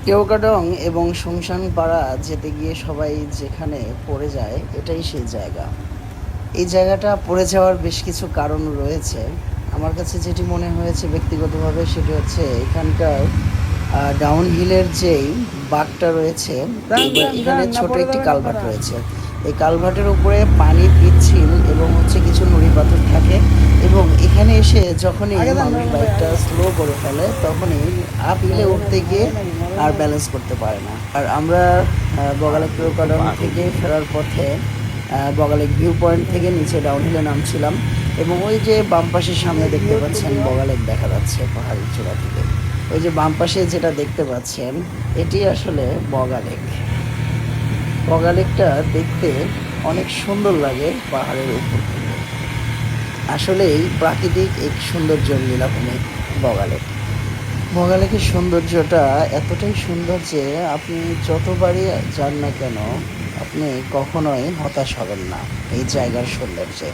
কেওক্রাডং এবং সংশানপাড়া যেতে গিয়ে সবাই যেখানে পড়ে যায় এটাই সেই জায়গা। এই জায়গাটা পড়ে যাওয়ার বেশ কিছু কারণ রয়েছে। আমার কাছে যেটি মনে হয়েছে ব্যক্তিগতভাবে সেটি হচ্ছে এখানকার ডাউন হিলের যেই বাঁকটা রয়েছে, যান এবং যান এখানে যান, না ছোট পড়ে একটি যাবেন কালভার্ট আপনারা। রয়েছে। এই কালভার্টের উপরে পানি পিচ্ছিল এবং হচ্ছে কিছু নুড়ি পাথর থাকে, এবং এখানে এসে যখনই আগে যান মানুষ নরম ভাই, বাইকটা আগে যান। স্লো করে ফেলে তখনই আপ হিলে মরে উঠতে নাই, গিয়ে মরে নাই, মরে আর নাই। ব্যালেন্স করতে পারে না। আর আমরা বগালে পাগল তো ক্রোকাডং থেকে পাগলই। ফেরার পথে বগালে ভিউ পয়েন্ট থেকে নিচে ডাউনহিলে নামছিলাম, এবং ওই যে বাম পাশের সামনে দেখতে মিউট করে পাচ্ছেন দিও। বগালেক দেখা যাচ্ছে পাহাড়ের চূড়া থেকে। ওই যে বাম পাশে যেটা দেখতে পাচ্ছেন এটি আসলে বগালেক। বগালেকটা দেখতে অনেক সুন্দর লাগে পাহাড়ের উপর থেকে। আসলেই প্রাকৃতিক এক সৌন্দর্যের লীলাভূমি বগালেক। বগালেকের সৌন্দর্যটা এতটাই সুন্দর যে আপনি যতবারই যান না কেন আপনি কখনোই হতাশ হবেন না এই জায়গার সৌন্দর্যে।